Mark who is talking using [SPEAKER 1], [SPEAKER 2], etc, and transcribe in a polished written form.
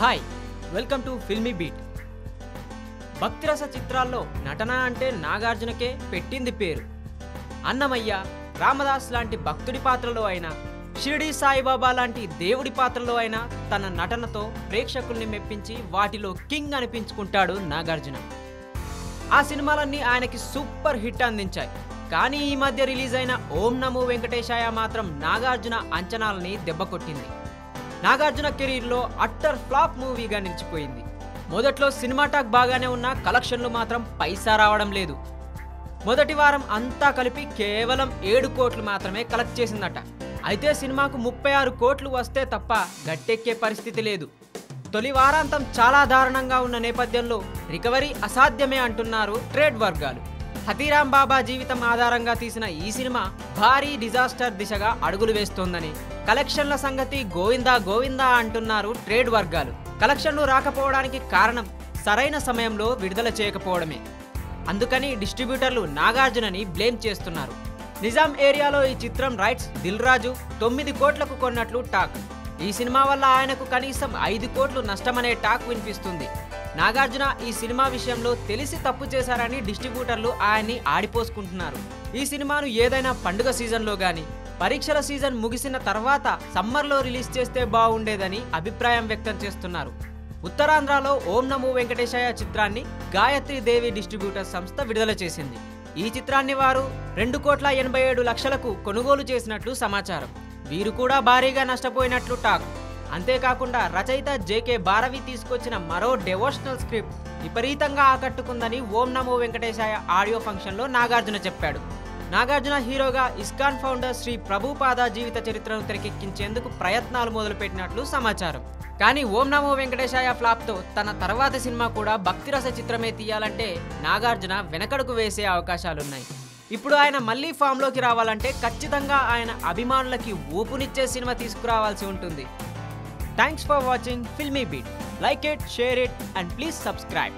[SPEAKER 1] Hi welcome to Filmi Beat. భక్తిరస చిత్రాల్లో నటన అంటే నాగార్జునకే పెట్టింది పేరు. అన్నమయ్య, రామదాస్ లాంటి భక్తుడి పాత్రలో అయినా, షిరిడి సాయిబాబా లాంటి దేవుడి పాత్రలో అయినా తన నటనతో ప్రేక్షకుల్ని మెప్పించి వాటిలో కింగ్ అనిపించుకుంటాడు నాగార్జున. ఆ సినిమాలన్నీ ఆయనకి సూపర్ హిట్ అందించాయి. కానీ ఈ మధ్య రిలీజ్ అయిన ఓం నమో వెంకటేశాయ మాత్రం నాగార్జున అంచనాలని దెబ్బకొట్టింది. నాగార్జున కెరీర్లో అట్టర్ ఫ్లాప్ మూవీగా నిలిచిపోయింది. మొదట్లో సినిమా టాక్ బాగానే ఉన్నా కలెక్షన్లు మాత్రం పైసా రావడం లేదు. మొదటి వారం అంతా కలిపి కేవలం 7 కోట్లు మాత్రమే కలెక్ట్ చేసిందట. అయితే సినిమాకు 36 కోట్లు వస్తే తప్ప గట్టెక్కే పరిస్థితి లేదు. తొలి వారాంతం చాలా దారుణంగా ఉన్న నేపథ్యంలో రికవరీ అసాధ్యమే అంటున్నారు ట్రేడ్ వర్గాలు. హతీరాం బాబా జీవితం ఆధారంగా తీసిన ఈ సినిమా భారీ డిజాస్టర్ దిశగా అడుగులు వేస్తోందని, కలెక్షన్ల సంగతి గోవిందా గోవిందా అంటున్నారు ట్రేడ్ వర్గాలు. కలెక్షన్లు రాకపోవడానికి కారణం సరైన సమయంలో విడుదల చేయకపోవడమే. అందుకని డిస్ట్రిబ్యూటర్లు నాగార్జునని బ్లేమ్ చేస్తున్నారు. నిజాం ఏరియాలో ఈ చిత్రం రైట్స్ దిల్ రాజు 9 కోట్లకు కొన్నట్లు టాక్. ఈ సినిమా వల్ల ఆయనకు కనీసం 5 కోట్లు నష్టమనే టాక్ వినిపిస్తుంది. నాగార్జున ఈ సినిమా విషయంలో తెలిసి తప్పు చేశారని డిస్ట్రిబ్యూటర్లు ఆయన్ని ఆడిపోసుకుంటున్నారు. ఈ సినిమాను ఏదైనా పండుగ సీజన్లో గానీ, పరీక్షల సీజన్ ముగిసిన తర్వాత సమ్మర్లో రిలీజ్ చేస్తే బాగుండేదని అభిప్రాయం వ్యక్తం చేస్తున్నారు. ఉత్తరాంధ్రలో ఓం నమో వెంకటేశాయ చిత్రాన్ని గాయత్రి దేవి డిస్ట్రిబ్యూటర్ సంస్థ విడుదల చేసింది. ఈ చిత్రాన్ని వారు 2,87,00,000కు కొనుగోలు చేసినట్లు సమాచారం. వీరు కూడా భారీగా నష్టపోయినట్లు టాక్. అంతేకాకుండా రచయిత జేకే భారవి తీసుకొచ్చిన మరో డెవోషనల్ స్క్రిప్ట్ విపరీతంగా ఆకట్టుకుందని ఓం నమో వెంకటేశాయ ఆడియో ఫంక్షన్లో నాగార్జున చెప్పాడు. నాగార్జున హీరోగా ఇస్కాన్ ఫౌండర్ శ్రీ ప్రభుపాద జీవిత చరిత్రను తెరకెక్కించేందుకు ప్రయత్నాలు మొదలుపెట్టినట్లు సమాచారం. కానీ ఓం నమో వెంకటేశాయ ఫ్లాప్తో తన తర్వాతి సినిమా కూడా భక్తిరస చిత్రమే తీయాలంటే నాగార్జున వెనకడుగు వేసే అవకాశాలున్నాయి. ఇప్పుడు ఆయన మళ్ళీ ఫామ్లోకి రావాలంటే ఖచ్చితంగా ఆయన అభిమానులకి ఊపునిచ్చే సినిమా తీసుకురావాల్సి ఉంటుంది. Thanks for watching Filmy Beat. Like it, share it, and please subscribe.